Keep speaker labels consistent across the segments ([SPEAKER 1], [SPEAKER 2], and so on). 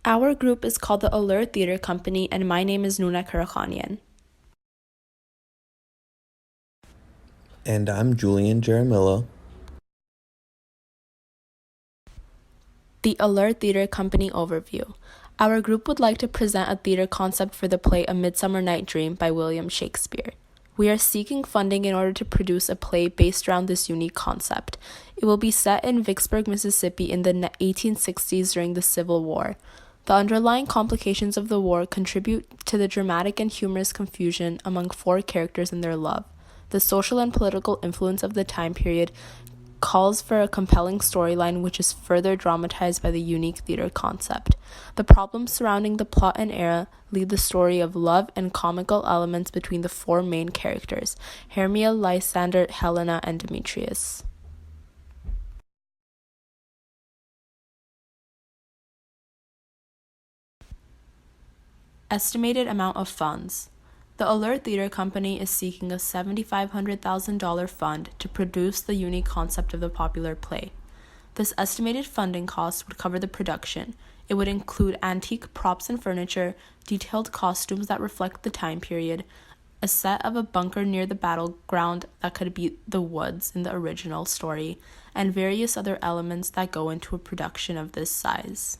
[SPEAKER 1] Our group is called the Alert Theater Company, and my name is Nuna Karakhanian.
[SPEAKER 2] And I'm Julian Jaramillo.
[SPEAKER 1] The Alert Theater Company overview. Our group would like to present a theater concept for the play A Midsummer Night's Dream by William Shakespeare. We are seeking funding in order to produce a play based around this unique concept. It will be set in Vicksburg, Mississippi in the 1860s during the Civil War. The underlying complications of the war contribute to the dramatic and humorous confusion among four characters and their love. The social and political influence of the time period calls for a compelling storyline which is further dramatized by the unique theater concept. The problems surrounding the plot and era lead the story of love and comical elements between the four main characters, Hermia, Lysander, Helena, and Demetrius. Estimated amount of funds. The Alert Theater Company is seeking a $7,500,000 fund to produce the unique concept of the popular play. This estimated funding cost would cover the production. It would include antique props and furniture, detailed costumes that reflect the time period, a set of a bunker near the battleground that could be the woods in the original story, and various other elements that go into a production of this size.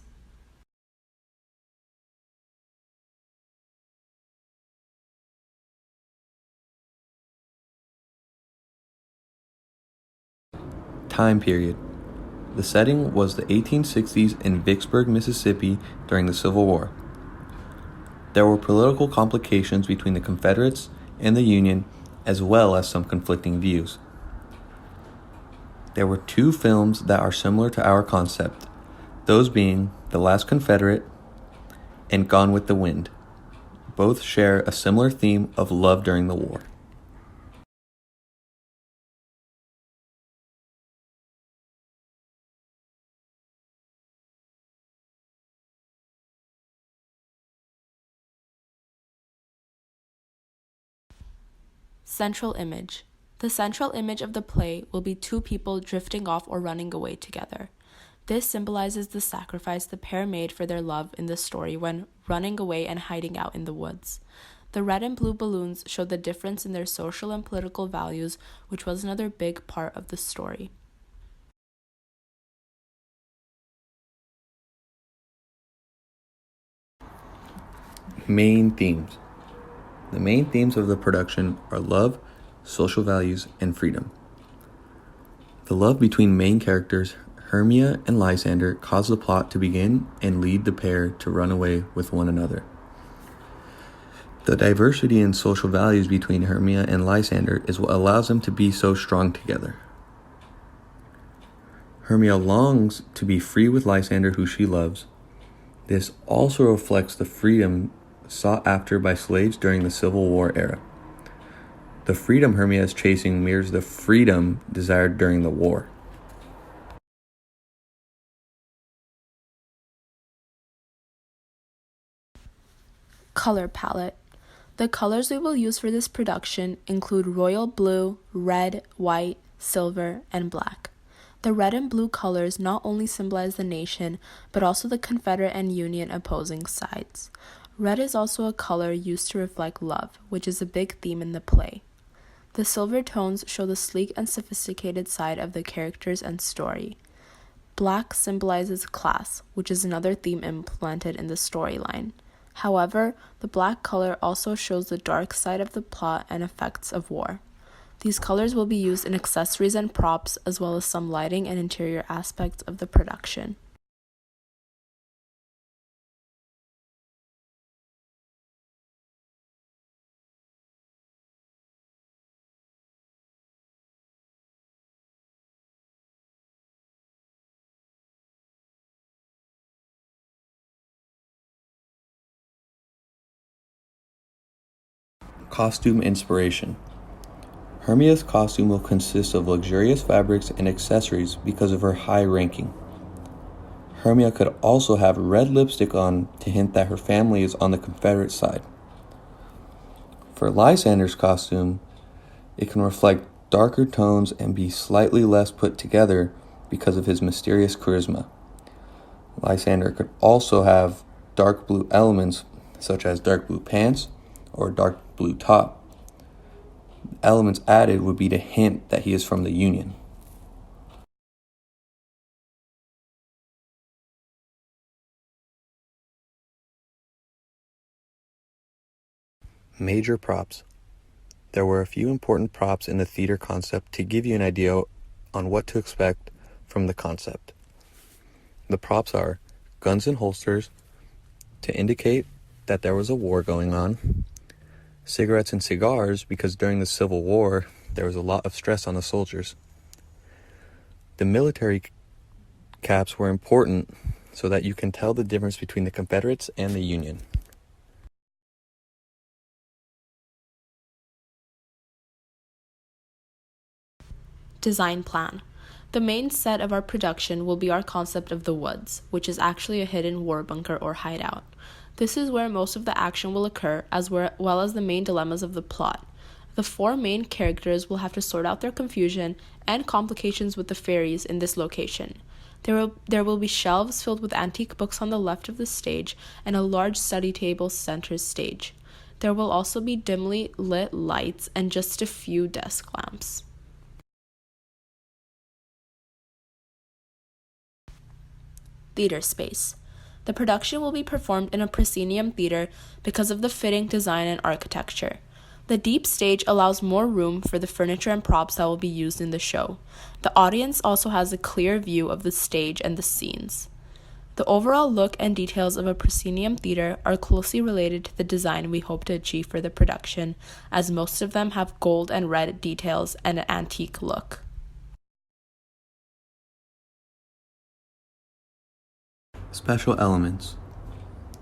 [SPEAKER 2] Time period. The setting was the 1860s in Vicksburg, Mississippi during the Civil War. There were political complications between the Confederates and the Union, as well as some conflicting views. There were two films that are similar to our concept, those being The Last Confederate and Gone with the Wind. Both share a similar theme of love during the war.
[SPEAKER 1] Central image. The central image of the play will be two people drifting off or running away together. This symbolizes the sacrifice the pair made for their love in the story when running away and hiding out in the woods. The red and blue balloons show the difference in their social and political values, which was another big part of the story.
[SPEAKER 2] Main themes. The main themes of the production are love, social values, and freedom. The love between main characters Hermia and Lysander cause the plot to begin and lead the pair to run away with one another. The diversity in social values between Hermia and Lysander is what allows them to be so strong together. Hermia longs to be free with Lysander, who she loves. This also reflects the freedom sought after by slaves during the Civil War era. The freedom Hermia is chasing mirrors the freedom desired during the war.
[SPEAKER 1] Color palette. The colors we will use for this production include royal blue, red, white, silver, and black. The red and blue colors not only symbolize the nation, but also the Confederate and Union opposing sides. Red is also a color used to reflect love, which is a big theme in the play. The silver tones show the sleek and sophisticated side of the characters and story. Black symbolizes class, which is another theme implemented in the storyline. However, the black color also shows the dark side of the plot and effects of war. These colors will be used in accessories and props, as well as some lighting and interior aspects of the production.
[SPEAKER 2] Costume inspiration. Hermia's costume will consist of luxurious fabrics and accessories because of her high ranking. Hermia could also have red lipstick on to hint that her family is on the Confederate side. For Lysander's costume, it can reflect darker tones and be slightly less put together because of his mysterious charisma. Lysander could also have dark blue elements such as dark blue pants or dark blue top. Elements added would be to hint that he is from the Union. Major props. There were a few important props in the theater concept to give you an idea on what to expect from the concept. The props are guns and holsters to indicate that there was a war going on, cigarettes and cigars because during the Civil War there was a lot of stress on the soldiers. The military caps were important so that you can tell the difference between the Confederates and the Union.
[SPEAKER 1] Design plan. The main set of our production will be our concept of the woods, which is actually a hidden war bunker or hideout. This is where most of the action will occur, as well as the main dilemmas of the plot. The four main characters will have to sort out their confusion and complications with the fairies in this location. There will be shelves filled with antique books on the left of the stage, and a large study table centers stage. There will also be dimly lit lights and just a few desk lamps. Theater space. The production will be performed in a proscenium theater because of the fitting design and architecture. The deep stage allows more room for the furniture and props that will be used in the show. The audience also has a clear view of the stage and the scenes. The overall look and details of a proscenium theater are closely related to the design we hope to achieve for the production, as most of them have gold and red details and an antique look.
[SPEAKER 2] Special elements.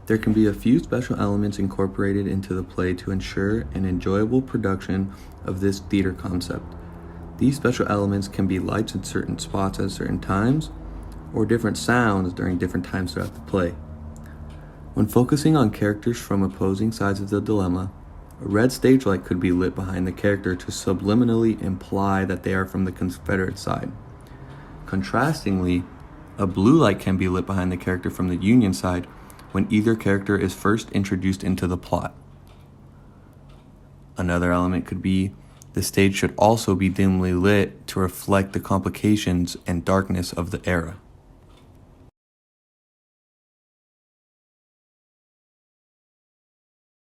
[SPEAKER 2] There can be a few special elements incorporated into the play to ensure an enjoyable production of this theater concept. These special elements can be lights in certain spots at certain times, or different sounds during different times throughout the play. When focusing on characters from opposing sides of the dilemma, a red stage light could be lit behind the character to subliminally imply that they are from the Confederate side. Contrastingly, a blue light can be lit behind the character from the Union side when either character is first introduced into the plot. Another element could be the stage should also be dimly lit to reflect the complications and darkness of the era.